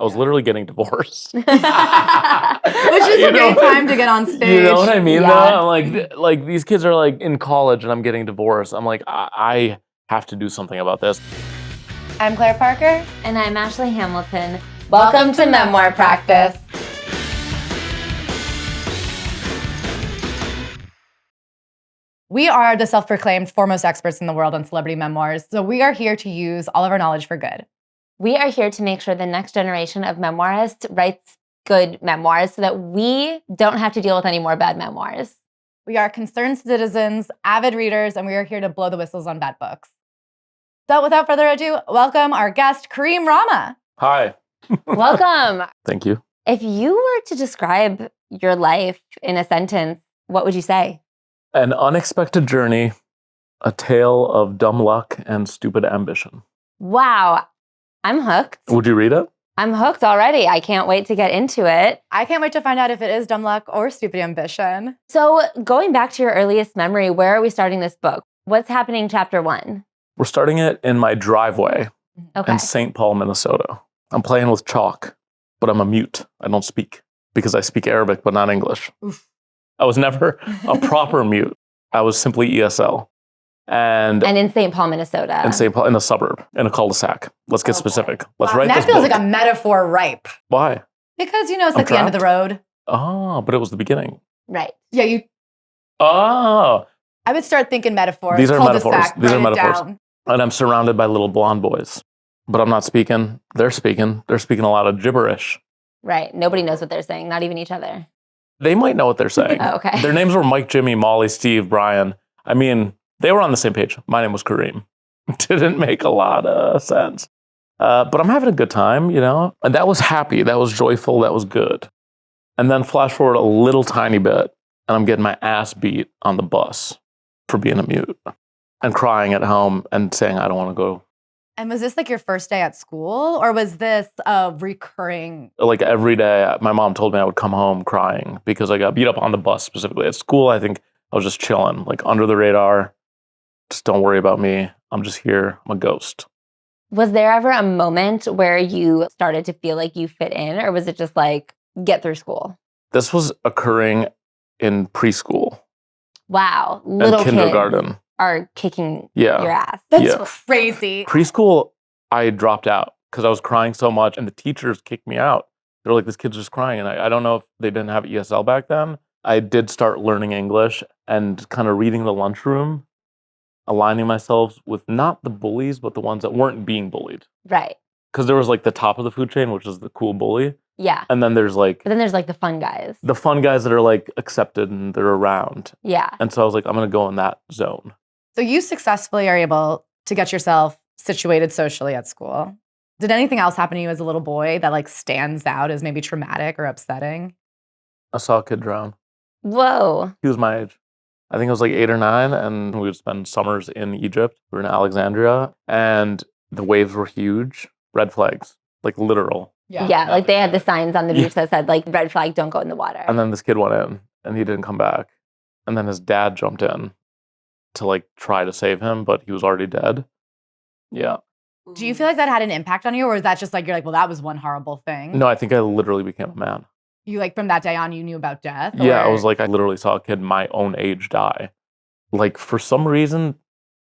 I was literally getting divorced. Which is a great time to get on stage. You know what I mean? Yeah. Though? I'm like these kids are like in college and I'm getting divorced. I'm like, I have to do something about this. I'm Claire Parker. And I'm Ashley Hamilton. Welcome to Memoir Practice. We are the self-proclaimed foremost experts in the world on celebrity memoirs, so we are here to use all of our knowledge for good. We are here to make sure the next generation of memoirists writes good memoirs so that we don't have to deal with any more bad memoirs. We are concerned citizens, avid readers, and we are here to blow the whistles on bad books. So without further ado, welcome our guest, Kareem Rahma. Hi. Welcome. Thank you. If you were to describe your life in a sentence, what would you say? An unexpected journey, a tale of dumb luck and stupid ambition. Wow. I'm hooked. Would you read it? I'm hooked already. I can't wait to get into it. I can't wait to find out if it is dumb luck or stupid ambition. So going back to your earliest memory, where are we starting this book? What's happening chapter 1? We're starting it in my driveway Okay. in St. Paul, Minnesota. I'm playing with chalk, but I'm a mute. I don't speak because I speak Arabic, but not English. Oof. I was never a proper mute. I was simply ESL. And in St. Paul, Minnesota. in St. Paul, in a suburb, in a cul-de-sac. Let's get specific. Let's write that this feels book. like a metaphor ripe. Why? Because, you know, it's I'm like the end of the road. Oh, but it was the beginning. Right. Yeah, you. Oh, I would start thinking metaphors. these are cul-de-sac, metaphors. These are write it metaphors. down. And I'm surrounded by little blonde boys. But I'm not speaking. They're speaking. They're speaking a lot of gibberish. Right. Nobody knows what they're saying, not even each other. They might know what they're saying. Oh, okay. Their names were Mike, Jimmy, Molly, Steve, Brian. I mean, they were on the same page. My name was Kareem. Didn't make a lot of sense. But I'm having a good time, you know? And that was happy. That was joyful. That was good. And then flash forward a little tiny bit, and I'm getting my ass beat on the bus for being a mute and crying at home and saying, I don't want to go. And was this like your first day at school, or was this a recurring? Like every day, my mom told me I would come home crying because I got beat up on the bus specifically. At school, I think I was just chilling, like under the radar. Just don't worry about me. I'm just here. I'm a ghost. Was there ever a moment where you started to feel like you fit in, or was it just like, get through school? This was occurring in preschool Wow. and Little kindergarten. kids are kicking Yeah. your ass. That's Yeah. crazy. Preschool, I dropped out because I was crying so much, and the teachers kicked me out. They're like, this kid's just crying. And I don't know if they didn't have ESL back then. I did start learning English and kind of reading the lunchroom, aligning myself with not the bullies, but the ones that weren't being bullied. Right. Because there was like the top of the food chain, which is the cool bully. Yeah. And then there's like But then there's like the fun guys. the fun guys that are like accepted and they're around. Yeah. And so I was like, I'm going to go in that zone. So you successfully are able to get yourself situated socially at school. Did anything else happen to you as a little boy that like stands out as maybe traumatic or upsetting? I saw a kid drown. Whoa. He was my age. I think I was like 8 or 9, and we would spend summers in Egypt. We were in Alexandria, and the waves were huge. Red flags, like literal. Yeah. Like they had the signs on the beach that said like, red flag, don't go in the water. And then this kid went in, and he didn't come back. And then his dad jumped in to like try to save him, but he was already dead. Yeah. Do you feel like that had an impact on you, or is that just like you're like, well, that was one horrible thing? No, I think I literally became a man. You like from that day on, you knew about death? Yeah, I or- was like, I literally saw a kid my own age die. Like, for some reason,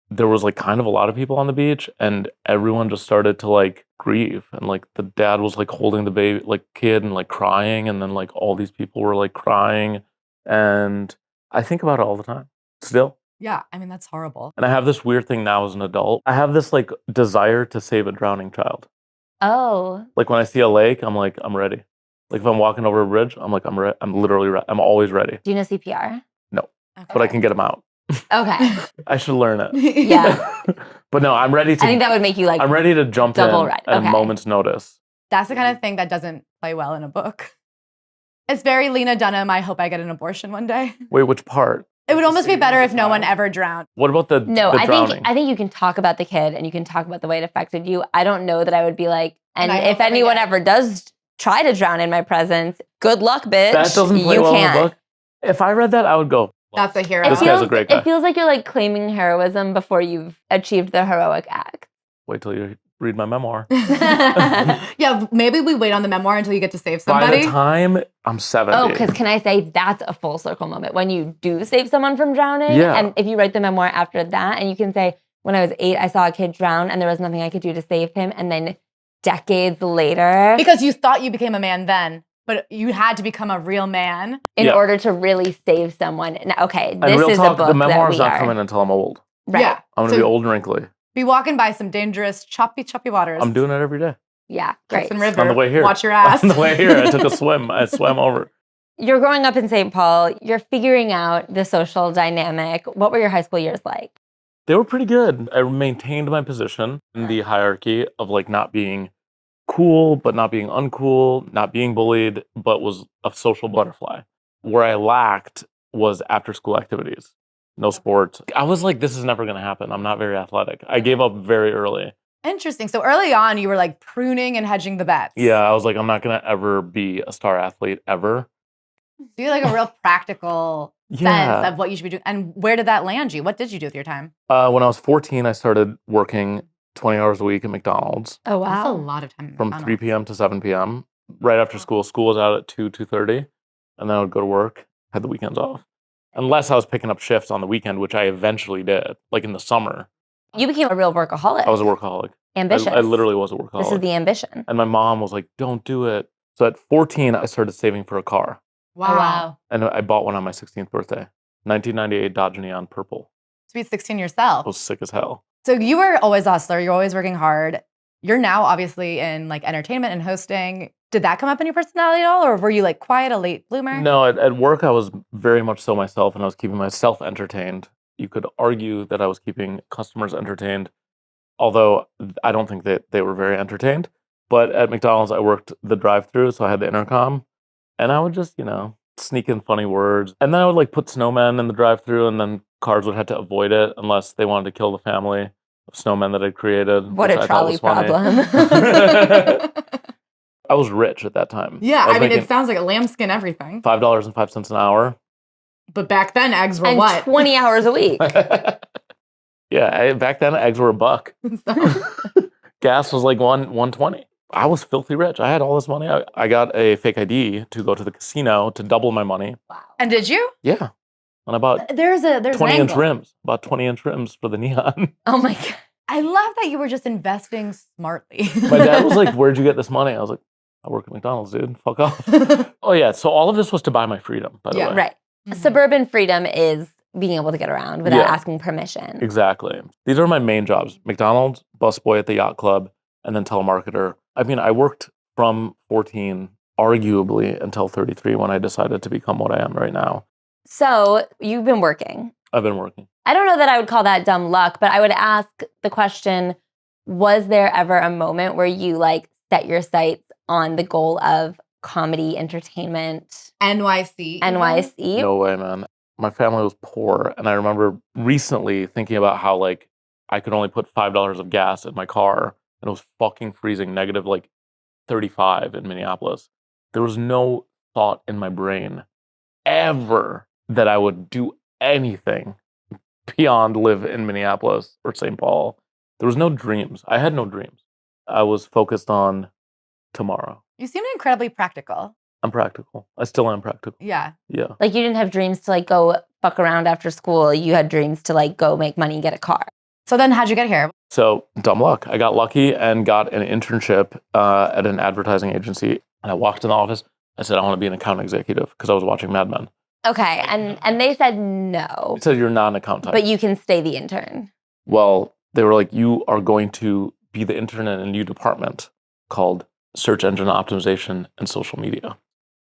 there was like kind of a lot of people on the beach, and everyone just started to like grieve. And like the dad was like holding the baby, like kid, and like crying. And then like all these people were like crying. And I think about it all the time still. Yeah, I mean, that's horrible. And I have this weird thing now as an adult. I have this like desire to save a drowning child. Oh. Like when I see a lake, I'm like, I'm ready. Like if I'm walking over a bridge, I'm like, I'm literally ready. I'm always ready. Do you know CPR? Okay. But I can get them out. Okay. I should learn it. Yeah. But no, I'm ready to. I think that would make you like, I'm ready to jump double in red. at Okay. a moment's notice. That's the kind of thing that doesn't play well in a book. It's very Lena Dunham, I hope I get an abortion one day. Wait, which part? It would almost be better if no one ever drowned. What about the no, the I drowning? think you can talk about the kid and you can talk about the way it affected you. I don't know that I would be like, and I if hope I anyone get- ever does try to drown in my presence, good luck, bitch. that doesn't play you well can't. in the book. If I read that, I would go. That's a hero. This guy's a great guy. It feels like you're like claiming heroism before you've achieved the heroic act. Wait till you read my memoir. Yeah, maybe we wait on the memoir until you get to save By somebody. the time I'm 70. Oh, because can I say that's a full circle moment when you do save someone from drowning? Yeah. And if you write the memoir after that, and you can say, when I was 8, I saw a kid drown and there was nothing I could do to save him. And then decades later, Because you thought you became a man then, but you had to become a real man. in Yeah. order to really save someone. Now, okay, and this real is talk, a book the memoir's that we not are. coming until I'm old. Right. Yeah. I'm going to So be old and wrinkly. be walking by some dangerous, choppy waters. I'm doing it every day. Yeah, Hudson great. River. On the way here. Watch your ass. On the way here, I took a swim. I swam over. You're growing up in St. Paul. You're figuring out the social dynamic. What were your high school years like? They were pretty good. I maintained my position in the hierarchy of like not being cool, but not being uncool, not being bullied, but was a social butterfly. Where I lacked was after school activities. No sports. I was like, this is never going to happen. I'm not very athletic. I gave up very early. Interesting. So early on, you were like pruning and hedging the bets. Yeah, I was like, I'm not going to ever be a star athlete ever. So you're like a real practical Yeah. sense of what you should be doing. And where did that land you? What did you do with your time? When I was 14, I started working 20 hours a week at McDonald's Oh, That's a wow. lot of time. from 3 p.m. to 7 p.m. Right after school. School was out at 2:30. And then I would go to work, had the weekends off. Unless I was picking up shifts on the weekend, which I eventually did, like in the summer. You became a real workaholic. I was a workaholic. ambitious. I literally was a workaholic. This is the ambition. And my mom was like, don't do it. So at 14, I started saving for a car. Wow. Oh, wow. And I bought one on my 16th birthday. 1998 Dodge Neon Purple. Sweet 16 yourself. I was sick as hell. So you were always a hustler. You're always working hard. You're now obviously in like entertainment and hosting. Did that come up in your personality at all? Or were you like quiet, a late bloomer? No, at work, I was very much so myself, and I was keeping myself entertained. You could argue that I was keeping customers entertained, although I don't think that they were very entertained. But at McDonald's, I worked the drive-thru, so I had the intercom, and I would just, sneak in funny words. And then I would like put snowmen in the drive-thru, and then cars would have to avoid it unless they wanted to kill the family of snowmen that I'd created. What which a I thought trolley was funny. problem. I was rich at that time. Yeah, I was I mean, making it sounds like a lambskin everything. $5.05 an hour. But back then, eggs were and what? 20 hours a week. Yeah, back then eggs were $1. So- Gas was like $1.20. I was filthy rich. I had all this money. I got a fake ID to go to the casino to double my money. Wow. And did you? Yeah. And I bought There's 20-inch an angle. rims. Bought 20-inch rims for the neon. Oh my God. I love that you were just investing smartly. My dad was like, where'd you get this money? I was like, I work at McDonald's, dude. Fuck off. Oh, yeah. So all of this was to buy my freedom, by the Yeah. way. Right. Suburban freedom is being able to get around without Yeah. asking permission. Exactly. These are my main jobs. McDonald's, busboy at the yacht club, and then telemarketer. I mean, I worked from 14, arguably, until 33 when I decided to become what I am right now. So you've been working. I've been working. I don't know that I would call that dumb luck, but I would ask the question, was there ever a moment where you like set your sights on the goal of comedy, entertainment, NYC. NYC? No way, man. My family was poor, and I remember recently thinking about how like I could only put $5 of gas in my car, and it was fucking freezing, negative like 35 in Minneapolis. There was no thought in my brain ever that I would do anything beyond live in Minneapolis or St. Paul. There was no dreams. I had no dreams. I was focused on tomorrow. You seemed incredibly practical. I'm practical. I still am practical. Yeah. Yeah. Like you didn't have dreams to like go fuck around after school. You had dreams to like go make money and get a car. So then how'd you get here? So dumb luck. I got lucky and got an internship at an advertising agency. And I walked in the office. I said, I want to be an account executive because I was watching Mad Men. Okay. And they said no, It said, you're not an account type. but you can stay the intern. Well, they were like, you are going to be the intern in a new department called search engine optimization and social media.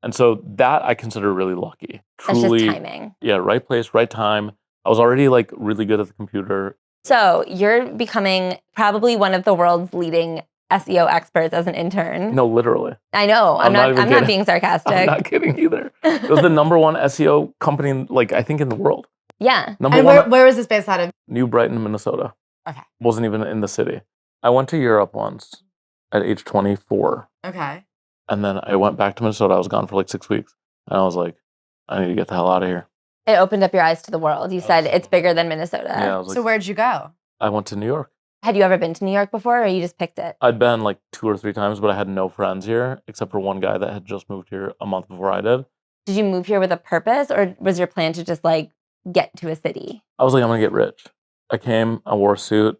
And so that I consider really lucky. That's Truly, just timing. yeah, right place, right time. I was already like really good at the computer. So you're becoming probably one of the world's leading SEO experts as an intern. No, literally. I know. I'm not even I'm not kidding. being sarcastic. I'm not kidding either. It was the number one SEO company, like I think in the world. Yeah. Number And one, where is this based out of? New Brighton, Minnesota. Okay. Wasn't even in the city. I went to Europe once at age 24. Okay. And then I went back to Minnesota. I was gone for like 6 weeks. And I was like, I need to get the hell out of here. It opened up your eyes to the world. You said it's bigger than Minnesota. Yeah, I was like, So where'd you go? I went to New York. Had you ever been to New York before, or you just picked it? I'd been like 2 or 3 times, but I had no friends here except for one guy that had just moved here a month before I did. Did you move here with a purpose, or was your plan to just like get to a city? I was like, I'm gonna get rich. I came, I wore a suit.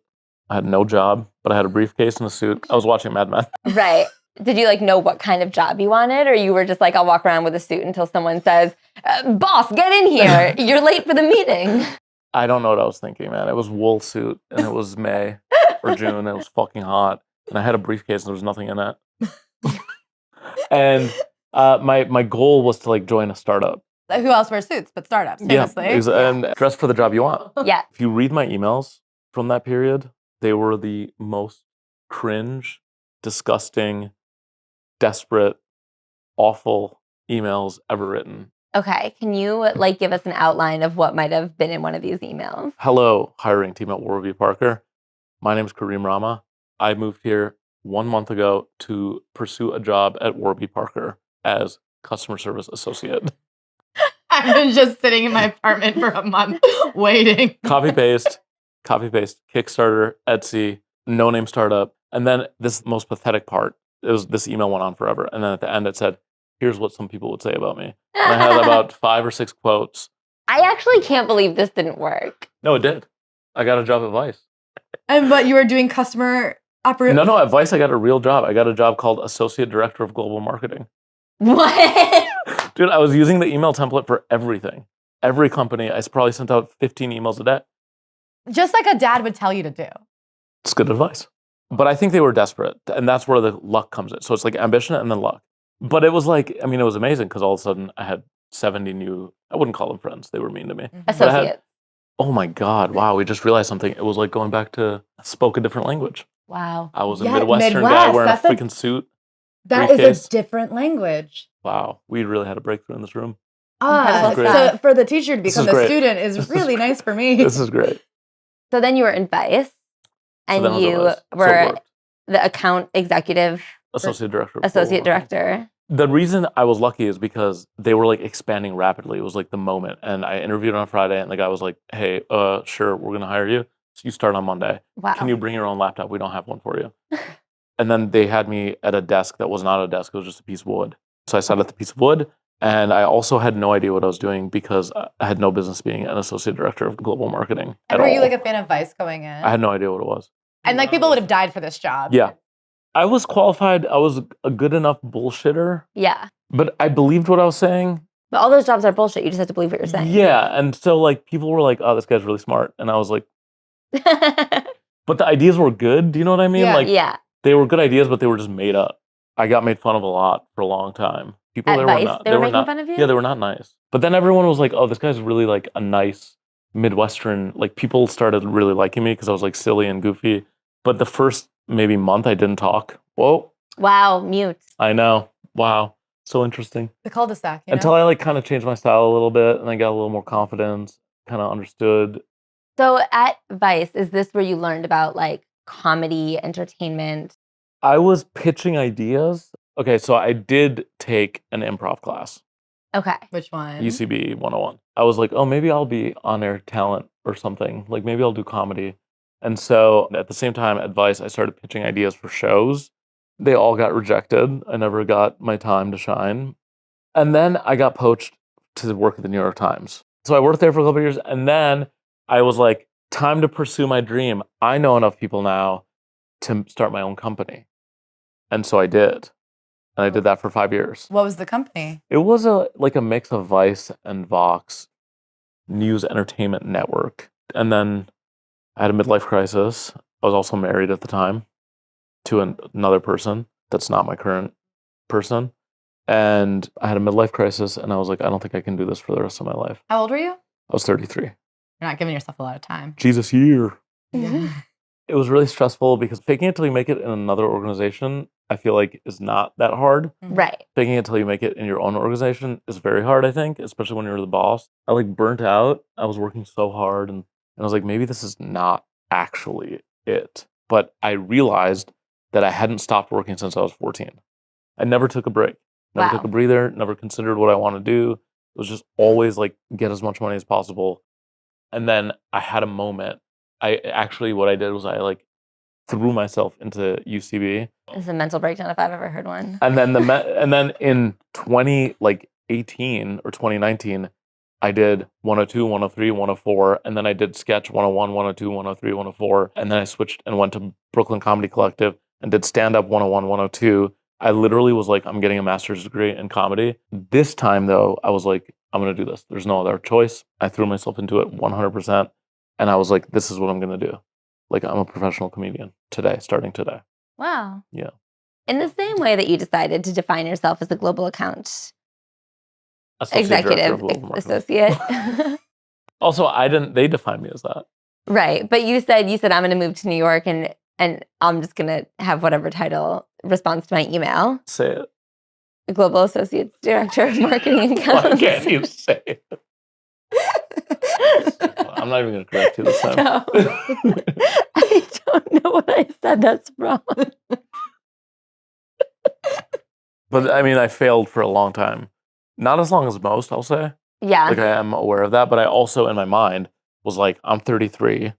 I had no job, but I had a briefcase and a suit. I was watching Mad Men. Right. Did you like know what kind of job you wanted, or you were just like, I'll walk around with a suit until someone says, boss, get in here. You're late for the meeting. I don't know what I was thinking, man. It was wool suit and it was May or June and it was fucking hot. And I had a briefcase and there was nothing in it. And my goal was to like join a startup. Who else wears suits but startups, famously? And dress for the job you want. Yeah. If you read my emails from that period, they were the most cringe, disgusting, desperate, awful emails ever written. Okay. Can you like give us an outline of what might have been in one of these emails? Hello, hiring team at Warby Parker. My name is Kareem Rahma. I moved here 1 month ago to pursue a job at Warby Parker as customer service associate. I've been just sitting in my apartment for a month waiting. Copy paste, Kickstarter, Etsy, no name startup. And then this most pathetic part, this email went on forever. And then at the end it said, here's what some people would say about me. And I had about 5 or 6 quotes. I actually can't believe this didn't work. No, it did. I got a job at Vice. But you were doing customer operation. No, at Vice I got a real job. I got a job called Associate Director of Global Marketing. What? Dude, I was using the email template for everything. Every company, I probably sent out 15 emails a day. Just like a dad would tell you to do. It's good advice. But I think they were desperate. And that's where the luck comes in. So it's like ambition and then luck. But it was like, I mean, it was amazing because all of a sudden I had 70 new, I wouldn't call them friends. They were mean to me. Associates. Oh my God, wow, we just realized something. It was like going back to spoke a different language. Wow. I was a Midwestern guy wearing a freaking suit. That briefcase. is a different language. Wow, we really had a breakthrough in this room. So for the teacher to become is a great. student is really nice for me. This is great. So then you were in Vice, and then I was at you Vice. So it were worked. the account executive, Associate Director. of associate Global Marketing. director. The reason I was lucky is because they were like expanding rapidly. It was like the moment. And I interviewed on Friday and the guy was like, hey, sure, we're going to hire you. So you start on Monday. Wow. Can you bring your own laptop? We don't have one for you. And then they had me at a desk that was not a desk. It was just a piece of wood. So I sat at the piece of wood. And I also had no idea what I was doing because I had no business being an associate director of global marketing. And were you like a fan of Vice going in? I had no idea what it was. And like people would have died for this job. Yeah. I was qualified. I was a good enough bullshitter. Yeah. But I believed what I was saying. But all those jobs are bullshit. You just have to believe what you're saying. Yeah. And so like people were like, oh, this guy's really smart. And I was like, but the ideas were good. Do you know what I mean? Yeah. Like Yeah. they were good ideas, but they were just made up. I got made fun of a lot for a long time. People At there Vice, were not. they were were making not, fun of you? Yeah, they were not nice. But then everyone was like, oh, this guy's really like a nice Midwestern. Like people started really liking me because I was like silly and goofy. But the first maybe month I didn't talk. Whoa. Wow. Mute. I know. Wow. So interesting. The cul-de-sac, you know? Until I like kind of changed my style a little bit and I got a little more confidence, kind of understood. So at Vice, is this where you learned about like comedy, entertainment? I was pitching ideas. Okay, so I did take an improv class, Okay. Which one? UCB 101. I was like, oh, maybe I'll be on-air talent or something. Like maybe I'll do comedy. And so at the same time at Vice, I started pitching ideas for shows. They all got rejected. I never got my time to shine. And then I got poached to work at the New York Times. So I worked there for a couple of years. And then I was like, time to pursue my dream. I know enough people now to start my own company. And so I did. And I did that for 5 years. What was the company? It was a mix of Vice and Vox, news entertainment network. And then I had a midlife crisis. I was also married at the time to another person that's not my current person. And I had a midlife crisis and I was like, I don't think I can do this for the rest of my life. How old were you? I was 33. You're not giving yourself a lot of time. Jesus year. Yeah. It was really stressful because faking it till you make it in another organization, I feel like is not that hard. Right. Faking it till you make it in your own organization is very hard, I think, especially when you're the boss. I like burnt out. I was working so hard and I was like, maybe this is not actually it. But I realized that I hadn't stopped working since I was 14. I never took a break, never took a breather, never considered what I want to do. It was just always like get as much money as possible. And then I had a moment. What I did was I like threw myself into UCB. It's a mental breakdown if I've ever heard one. And then and then in 2018 or 2019, I did 102, 103, 104, and then I did sketch 101, 102, 103, 104, and then I switched and went to Brooklyn Comedy Collective and did stand-up 101, 102. I literally was like, I'm getting a master's degree in comedy. This time, though, I was like, I'm going to do this. There's no other choice. I threw myself into it 100%, and I was like, this is what I'm going to do. Like, I'm a professional comedian today, starting today. Wow. Yeah. In the same way that you decided to define yourself as a global account executive associate. Also, they defined me as that. Right. But you said I'm going to move to New York and I'm just going to have whatever title responds to my email. Say it. Global Associates Director of Marketing and Accounts. Why can't you say it? I'm not even going to correct you this time. No. I don't know what I said that's wrong. But I mean, I failed for a long time. Not as long as most, I'll say. Yeah. Like, I am aware of that. But I also, in my mind, was like, I'm 33.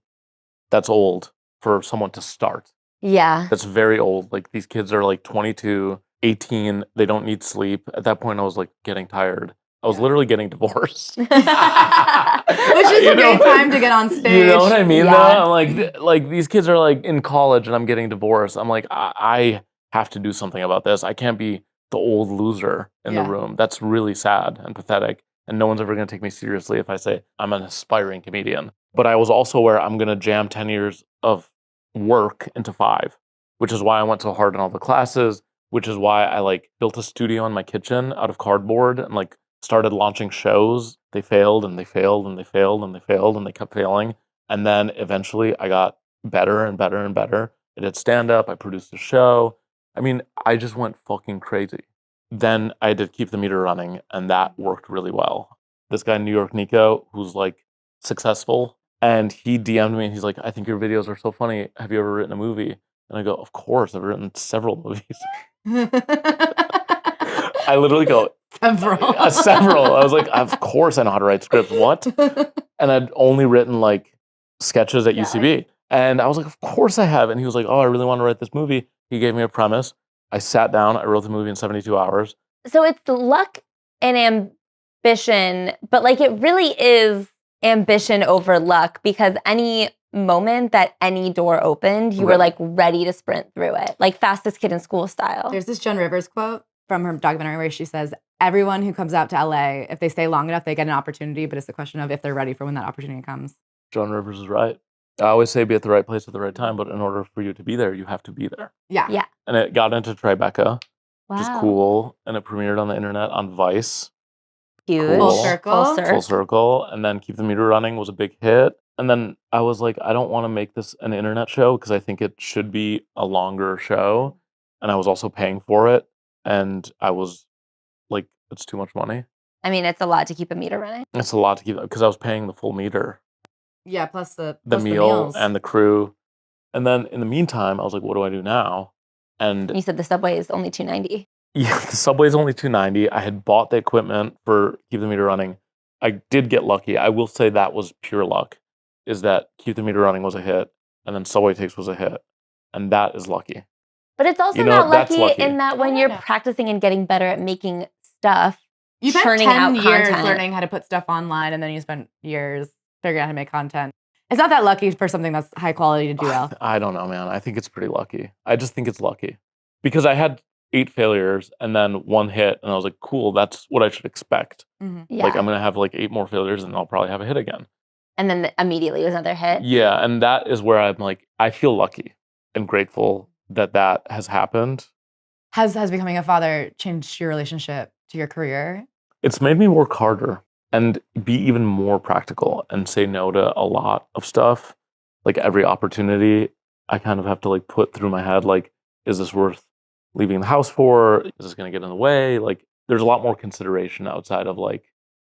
That's old for someone to start. Yeah. That's very old. Like, these kids are like 22, 18. They don't need sleep. At that point, I was like getting tired. I was literally getting divorced. Which is a great time to get on stage. You know what I mean? Yeah. Though? I'm like these kids are like in college and I'm getting divorced. I'm like, I have to do something about this. I can't be the old loser in the room. That's really sad and pathetic. And no one's ever going to take me seriously if I say I'm an aspiring comedian. But I was also aware I'm going to jam 10 years of work into 5, which is why I went so hard in all the classes, which is why I like built a studio in my kitchen out of cardboard and like started launching shows. They failed and they failed and they failed and they failed and they kept failing. And then eventually I got better and better and better. I did stand up. I produced a show. I mean, I just went fucking crazy. Then I did Keep the Meter Running, and that worked really well. This guy, New York Nico, who's like successful, and he DM'd me and he's like, I think your videos are so funny. Have you ever written a movie? And I go, of course, I've written several movies. I literally go, Several. Several. I was like, of course I know how to write scripts. What? And I'd only written like sketches at UCB. And I was like, of course I have. And he was like, oh, I really want to write this movie. He gave me a premise. I sat down. I wrote the movie in 72 hours. So it's luck and ambition, but like it really is ambition over luck because any moment that any door opened, you were like ready to sprint through it, like fastest kid in school style. There's this Joan Rivers quote from her documentary where she says, everyone who comes out to LA, if they stay long enough, they get an opportunity, but it's the question of if they're ready for when that opportunity comes. Joan Rivers is right. I always say be at the right place at the right time, but in order for you to be there, you have to be there. Yeah. Yeah. And it got into Tribeca, which is Wow. cool. And it premiered on the internet on Vice. Huge. Cool. Full circle. Full circle. And then Keep the Meter Running was a big hit. And then I was like, I don't want to make this an internet show because I think it should be a longer show. And I was also paying for it. And I was like, it's too much money. I mean, it's a lot to keep a meter running. It's a lot to keep because I was paying the full meter. Yeah, plus the Meal meals. and the crew. And then in the meantime, I was like, what do I do now? And You said the subway is only $2.90. yeah, the subway's only $2.90. I had bought the equipment for Keep the Meter Running. I did get lucky. I will say that was pure luck, is that Keep the Meter Running was a hit, and then Subway Takes was a hit. And that is lucky. But it's also You know, not that's lucky, lucky. in that when you're practicing and getting better at making stuff, You spent churning 10 out years content. learning how to put stuff online, and then you spent years figuring out how to make content. It's not that lucky for something that's high quality to do well. I don't know, man. I think it's pretty lucky. I just think it's lucky. Because I had 8 failures and then 1 hit, and I was like, cool, that's what I should expect. Mhm. Yeah. Like, I'm going to have like 8 more failures, and I'll probably have a hit again. And then immediately was another hit. Yeah, and that is where I'm like, I feel lucky and grateful that that has happened. Has becoming a father changed your relationship to your career? It's made me work harder and be even more practical and say no to a lot of stuff. Like every opportunity, I kind of have to like put through my head, like, is this worth leaving the house for? Is this going to get in the way? Like, there's a lot more consideration outside of like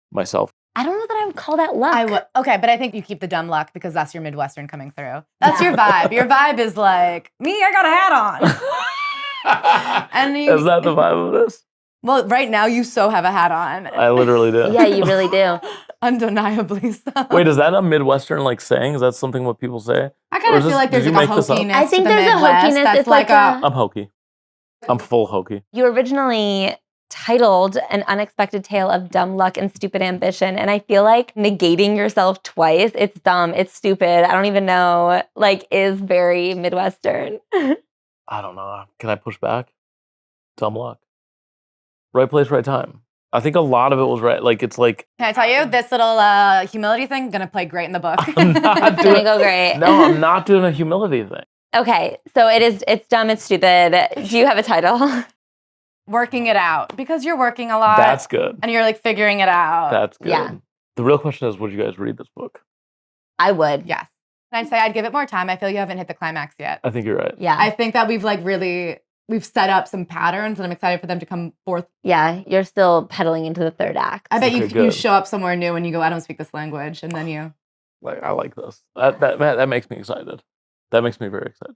myself. I don't know that I would call that luck. Okay, but I think you keep the dumb luck because that's your Midwestern coming through. That's your vibe. Your vibe is like, me, I got a hat on. And Is that the vibe of this? Well, right now you so have a hat on. I literally do. Yeah, you really do. undeniably so. Wait, is that a Midwestern like saying? Is that something what people say? I kind or of is feel like did there's you like a make this up? hokiness I think to the there's a Midwest hokiness. that's It's like a I'm hokey. I'm full hokey. You originally titled An Unexpected Tale of Dumb Luck and Stupid Ambition. And I feel like negating yourself twice, it's dumb, it's stupid, I don't even know, like is very Midwestern. I don't know. Can I push back? Dumb luck. Right place, right time. I think a lot of it was right. Like, it's like, Can I tell you, this little humility thing gonna play great in the book. I'm not It's gonna go great. no, I'm not doing a humility thing. Okay, so it's dumb, it's stupid. Do you have a title? Working it out, because you're working a lot. That's good. And you're like figuring it out. That's good. Yeah. The real question is, would you guys read this book? I would. Yes. And I'd say I'd give it more time. I feel you haven't hit the climax yet. I think you're right. Yeah. I think that we've set up some patterns, and I'm excited for them to come forth. Yeah, you're still pedaling into the third act. I bet Okay, you good. show up somewhere new and you go, I don't speak this language, and then you. Like, I like this. That makes me excited. That makes me very excited.